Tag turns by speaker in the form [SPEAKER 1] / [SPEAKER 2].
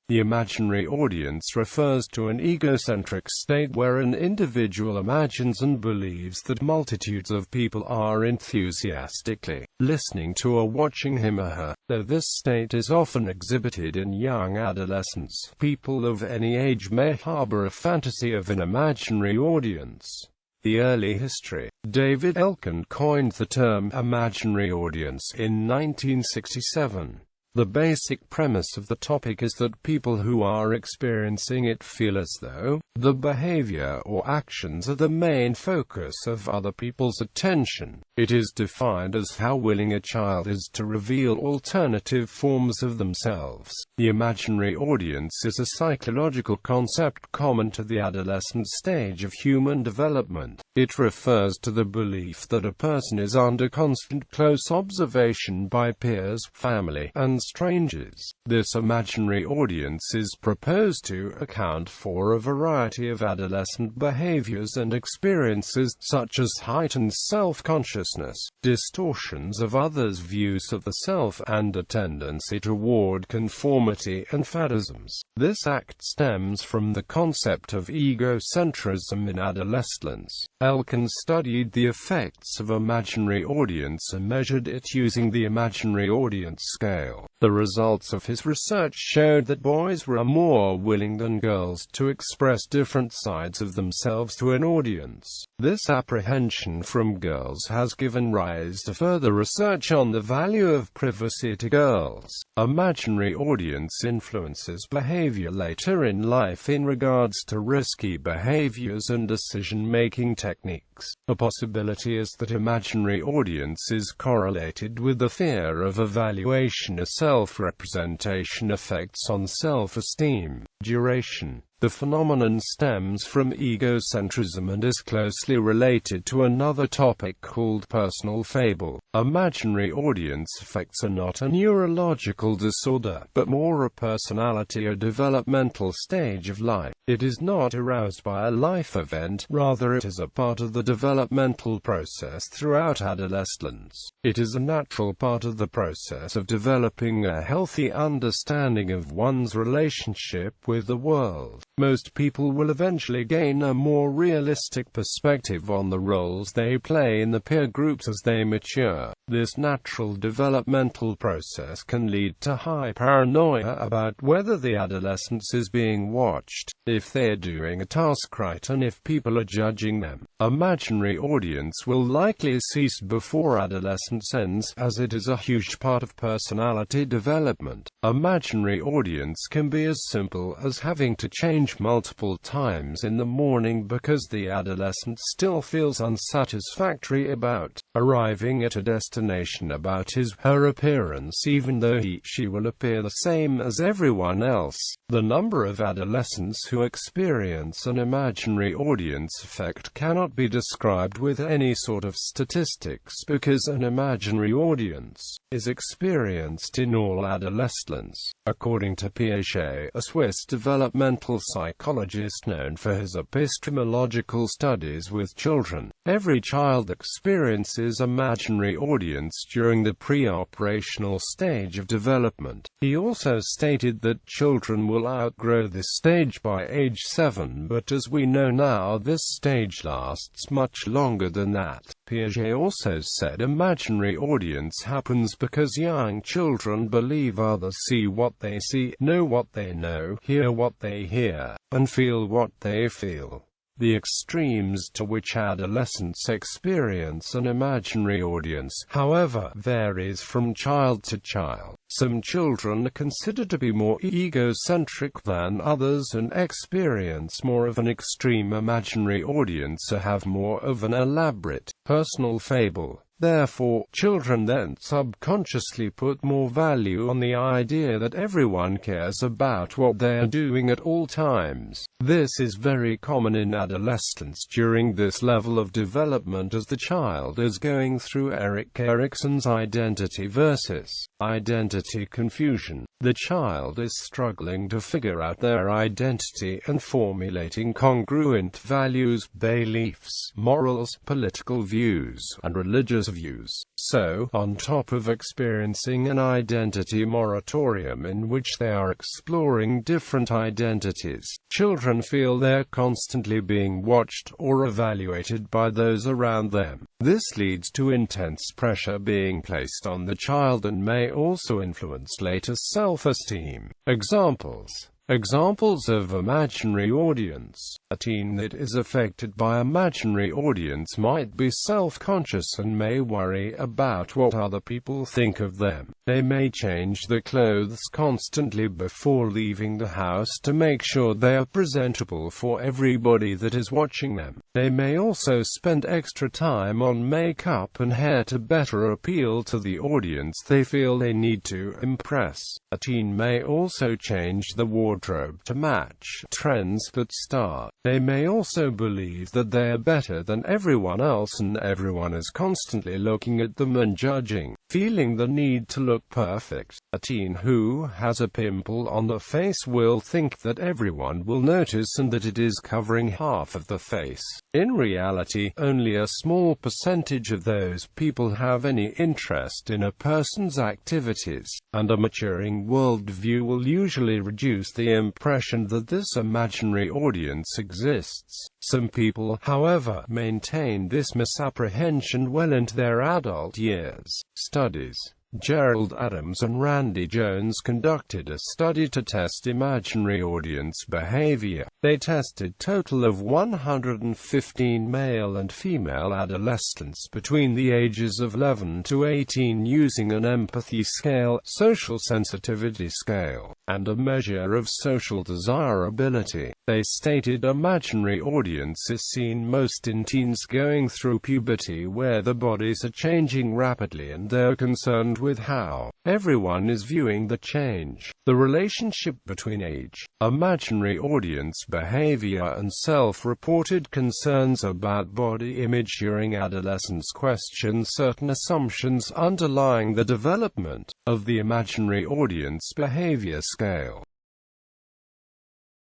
[SPEAKER 1] The imaginary audience refers to an egocentric state where an individual imagines and believes that multitudes of people are enthusiastically listening to or watching him or her. Though this state is often exhibited in young adolescents, people of any age may harbor a fantasy of an imaginary audience. The early history. David Elkin coined the term imaginary audience in 1967. The basic premise of the topic is that people who are experiencing it feel as though the behavior or actions are the main focus of other people's attention. It is defined as how willing a child is to reveal alternative forms of themselves. The imaginary audience is a psychological concept common to the adolescent stage of human development. It refers to the belief that a person is under constant close observation by peers, family, and strangers. This imaginary audience is proposed to account for a variety of adolescent behaviors and experiences, such as heightened self-consciousness, distortions of others' views of the self, and a tendency toward conformity and faddisms. This act stems from the concept of egocentrism in adolescence. Elkin studied the effects of imaginary audience and measured it using the imaginary audience scale. The results of his research showed that boys were more willing than girls to express different sides of themselves to an audience. This apprehension from girls has given rise to further research on the value of privacy to girls. Imaginary audience influences behavior later in life in regards to risky behaviors and decision-making techniques. A possibility is that imaginary audience is correlated with the fear of evaluation as self-representation effects on self-esteem. Duration. The phenomenon stems from egocentrism and is closely related to another topic called personal fable. Imaginary audience effects are not a neurological disorder, but more a personality or developmental stage of life. It is not aroused by a life event, rather it is a part of the developmental process throughout adolescence. It is a natural part of the process of developing a healthy understanding of one's relationship with the world. Most people will eventually gain a more realistic perspective on the roles they play in the peer groups as they mature. This natural developmental process can lead to high paranoia about whether the adolescent is being watched, if they're doing a task right, and if people are judging them. Imaginary audience will likely cease before adolescence ends, as it is a huge part of personality development. Imaginary audience can be as simple as having to change multiple times in the morning because the adolescent still feels unsatisfactory about arriving at a destination, about his/her appearance even though he/she will appear the same as everyone else. The number of adolescents who experience an imaginary audience effect cannot be described with any sort of statistics because an imaginary audience is experienced in all adolescents. According to Piaget, a Swiss developmental psychologist known for his epistemological studies with children, every child experiences imaginary audience during the pre-operational stage of development. He also stated that children will outgrow this stage by age 7, but as we know now, this stage lasts much longer than that. Piaget also said imaginary audience happens because young children believe others see what they see, know what they know, hear what they hear, and feel what they feel. The extremes to which adolescents experience an imaginary audience, however, varies from child to child. Some children are considered to be more egocentric than others and experience more of an extreme imaginary audience or have more of an elaborate personal fable. Therefore, children then subconsciously put more value on the idea that everyone cares about what they are doing at all times. This is very common in adolescence during this level of development as the child is going through Erik Erikson's identity versus identity confusion. The child is struggling to figure out their identity and formulating congruent values, beliefs, morals, political views, and religious those views. So, on top of experiencing an identity moratorium in which they are exploring different identities, children feel they're constantly being watched or evaluated by those around them. This leads to intense pressure being placed on the child and may also influence later self-esteem. Examples of imaginary audience. A teen that is affected by imaginary audience might be self-conscious and may worry about what other people think of them. They may change their clothes constantly before leaving the house to make sure they are presentable for everybody that is watching them. They may also spend extra time on makeup and hair to better appeal to the audience they feel they need to impress. A teen may also change the wardrobe to match trends that start. They may also believe that they are better than everyone else and everyone is constantly looking at them and judging, feeling the need to look perfect. A teen who has a pimple on the face will think that everyone will notice and that it is covering half of the face. In reality, only a small percentage of those people have any interest in a person's activities, and a maturing worldview will usually reduce the impression that this imaginary audience exists. Some people, however, maintain this misapprehension well into their adult years. Studies. Gerald Adams and Randy Jones conducted a study to test imaginary audience behavior. They tested total of 115 male and female adolescents between the ages of 11 to 18 using an empathy scale, social sensitivity scale, and a measure of social desirability. They stated imaginary audience is seen most in teens going through puberty where their bodies are changing rapidly and they're concerned with how everyone is viewing the change. The relationship between age, imaginary audience behavior and self-reported concerns about body image during adolescence question certain assumptions underlying the development of the imaginary audience behavior scale.